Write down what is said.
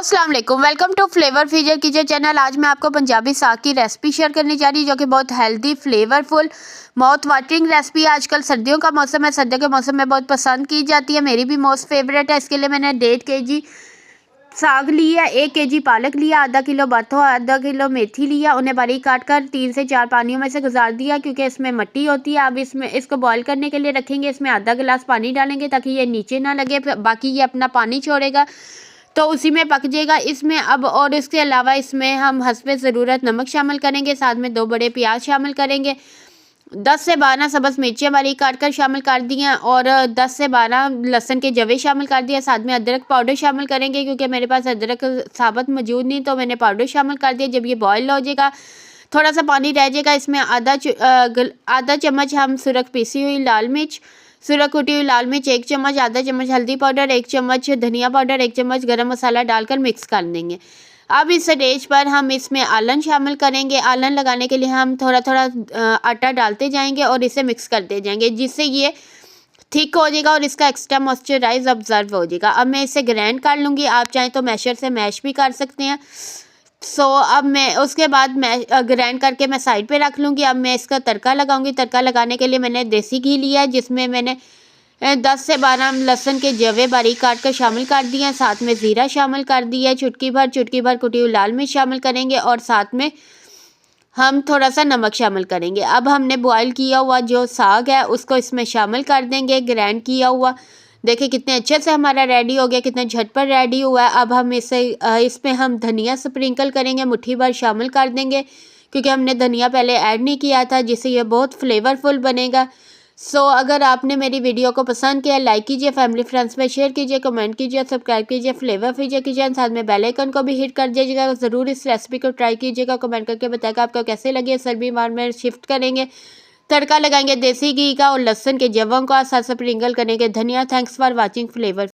अस्सलाम वालेकुम, welcome to flavour feature kitchen channel. आज मैं आपको पंजाबी साग की रेसिपी शेयर करने जा रही हूँ जो कि बहुत healthy, flavourful, mouth watering recipe है। आजकल सर्दियों का मौसम है, सर्दियों के मौसम में बहुत पसंद की जाती है, मेरी भी मोस्ट फेवरेट है। इसके लिए मैंने 1.5 kg साग लिया, 1 kg पालक लिया, आधा किलो बाथो, आधा किलो मेथी लिया, उन्हें बारीक काट कर 3 से 4 पानियों में से गुजार दिया क्योंकि इसमें मिट्टी होती है। अब इसमें इसको बॉईल करने के लिए रखेंगे। इसमें आधा गिलास पानी डालेंगे ताकि ये नीचे ना लगे, बाकी ये अपना पानी छोड़ेगा तो उसी में पक जाएगा। इसमें अब और इसके अलावा इसमें हम हस्बे ज़रूरत नमक शामिल करेंगे, साथ में 2 बड़े प्याज शामिल करेंगे, 10 से 12 सब्ज़ मिर्चें बारीक काट कर शामिल कर दी हैं और 10 से 12 लहसुन के जवे शामिल कर दिया। साथ में अदरक पाउडर शामिल करेंगे क्योंकि मेरे पास अदरक साबुत मौजूद नहीं तो मैंने पाउडर शामिल कर दिया। जब ये बॉयल हो जाएगा, थोड़ा सा पानी रह जाएगा, इसमें आधा चम्मच हम सुरख पीसी हुई लाल मिर्च, सुरख कुटी हुई लाल मिर्च 1 चम्मच, आधा चम्मच हल्दी पाउडर, 1 चम्मच धनिया पाउडर, 1 चम्मच गरम मसाला डालकर मिक्स कर देंगे। अब इस स्टेज पर हम इसमें आलन शामिल करेंगे। आलन लगाने के लिए हम थोड़ा थोड़ा आटा डालते जाएंगे और इसे मिक्स करते जाएंगे जिससे ये थिक हो जाएगा और इसका एक्स्ट्रा मॉइस्चराइज ऑब्जर्व हो जाएगा। अब मैं इसे ग्राइंड कर लूँगी, आप चाहें तो मैशर से मैश भी कर सकते हैं। अब मैं उसके बाद मैं ग्राइंड करके मैं साइड पे रख लूँगी। अब मैं इसका तड़का लगाऊंगी। तड़का लगाने के लिए मैंने देसी घी लिया है जिसमें मैंने 10 से 12 लहसुन के जवे बारीक काट कर शामिल कर दिए हैं, साथ में ज़ीरा शामिल कर दिया है, चुटकी भर कुटी हुई लाल मिर्च शामिल करेंगे और साथ में हम थोड़ा सा नमक शामिल करेंगे। अब हमने बॉयल किया हुआ जो साग है उसको इसमें शामिल कर देंगे, ग्राइंड किया हुआ। देखिए कितने अच्छे से हमारा रेडी हो गया, कितने झटपट रेडी हुआ है। अब हम इसमें हम धनिया स्प्रिंकल करेंगे, मुट्ठी भर शामिल कर देंगे क्योंकि हमने धनिया पहले ऐड नहीं किया था, जिससे ये बहुत फ्लेवरफुल बनेगा। अगर आपने मेरी वीडियो को पसंद किया, लाइक कीजिए, फैमिली फ्रेंड्स में शेयर कीजिए, कमेंट कीजिए, सब्सक्राइब कीजिए फ्लेवर फीचर किचन, साथ में बेल आइकन को भी हिट कर दीजिएगा। ज़रूर इस रेसिपी को ट्राई कीजिएगा, कमेंट करके बताएगा आपको कैसे लगे। सर्दी बार में शिफ्ट करेंगे, तड़का लगाएंगे देसी घी का और लहसुन के जवों का, साथ स्प्रिंकल करेंगे धनिया। Thanks for watching flavour.